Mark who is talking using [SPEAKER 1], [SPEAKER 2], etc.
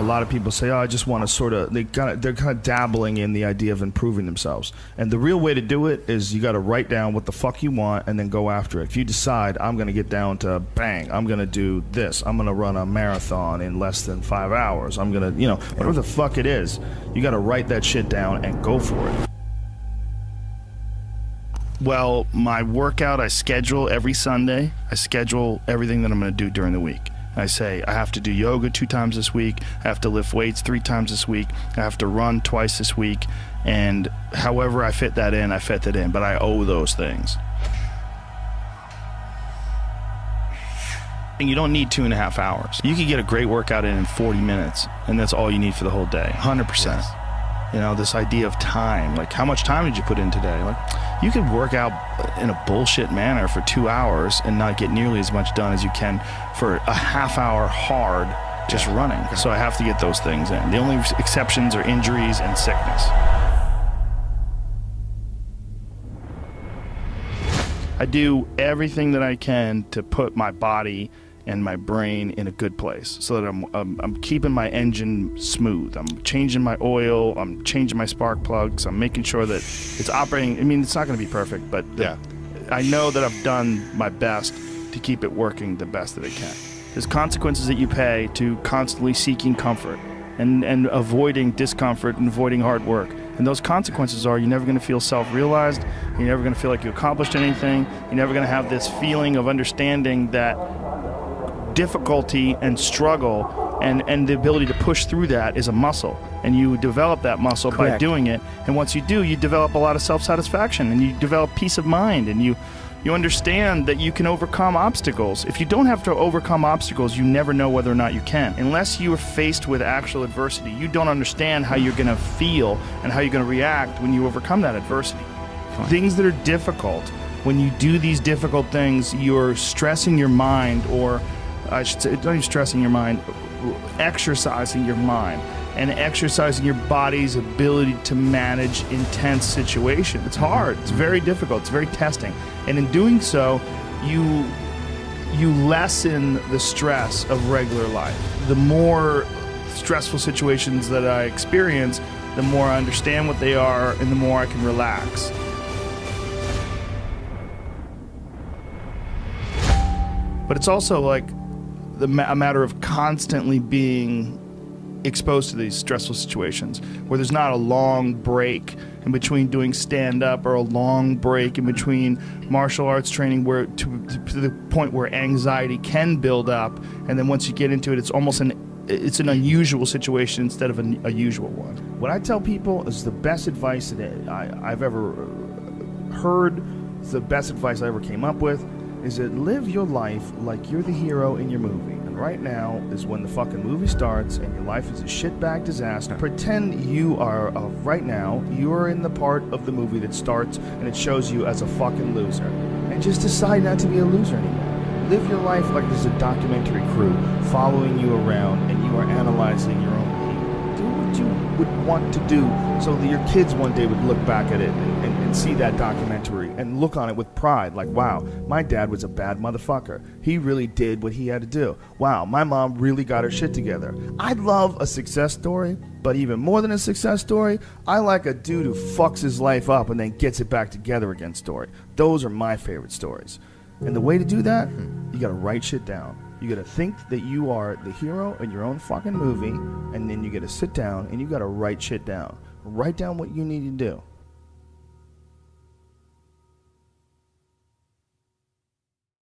[SPEAKER 1] a lot of people say, oh, I just want to sort of, they're kind of dabbling in the idea of improving themselves. And the real way to do it is you got to write down what the fuck you want and then go after it. If you decide, I'm going to get down to bang, I'm going to do this, I'm going to run a marathon in less than 5 hours, I'm going to, you know, whatever the fuck it is, you got to write that shit down and go for it.
[SPEAKER 2] Well, my workout, I schedule every Sunday. I schedule everything that I'm going to do during the week. I say I have to do yoga 2 times this week. I have to lift weights 3 times this week. I have to run twice this week. And however I fit that in, I fit that in. But I owe those things. And you don't need 2.5 hours. You can get a great workout in 40 minutes, and that's all you need for the whole day, 100%. Yes. You know, this idea of time, like how much time did you put in today? Like, you could work out in a bullshit manner for 2 hours and not get nearly as much done as you can for a half hour hard just running. Okay. So I have to get those things in. The only exceptions are injuries and sickness. I do everything that I can to put my body and my brain in a good place so that I'm keeping my engine smooth. I'm changing my oil, I'm changing my spark plugs, I'm making sure that it's operating. I mean, it's not going to be perfect, but I know that I've done my best to keep it working the best that it can. There's consequences that you pay to constantly seeking comfort and avoiding discomfort and avoiding hard work. And those consequences are you're never going to feel self-realized, you're never going to feel like you accomplished anything, you're never going to have this feeling of understanding that difficulty and struggle and the ability to push through that is a muscle, and you develop that muscle by doing it. And once you do, you develop a lot of self-satisfaction, and you develop peace of mind, and you understand that you can overcome obstacles. If you don't have to overcome obstacles, you never know whether or not you can. Unless you are faced with actual adversity, you don't understand how you're going to feel and how you're going to react when you overcome that adversity. Fine. Things that are difficult, when you do these difficult things, you're stressing your mind, or I should say, not even stressing your mind, exercising your mind and exercising your body's ability to manage intense situations. It's hard. It's very difficult. It's very testing. And in doing so, you lessen the stress of regular life. The more stressful situations that I experience, the more I understand what they are and the more I can relax. But it's also like a matter of constantly being exposed to these stressful situations where there's not a long break in between doing stand-up or a long break in between martial arts training where to the point where anxiety can build up, and then once you get into it, it's almost an unusual situation instead of a usual one. What I tell people is the best advice that I've ever heard, the best advice I ever came up with, is that live your life like you're the hero in your movie. And right now is when the fucking movie starts and your life is a shitbag disaster. Pretend you are, right now, you are in the part of the movie that starts and it shows you as a fucking loser. And just decide not to be a loser anymore. Live your life like there's a documentary crew following you around and you are analyzing your own behavior. Do what you would want to do so that your kids one day would look back at it and see that documentary and look on it with pride, like, wow, my dad was a bad motherfucker. He really did what he had to do. Wow, my mom really got her shit together. I love a success story, but even more than a success story, I like a dude who fucks his life up and then gets it back together again story. Those are my favorite stories. And the way to do that, you gotta write shit down. You gotta think that you are the hero in your own fucking movie, and then you gotta sit down and you gotta write shit down. Write down what you need to do.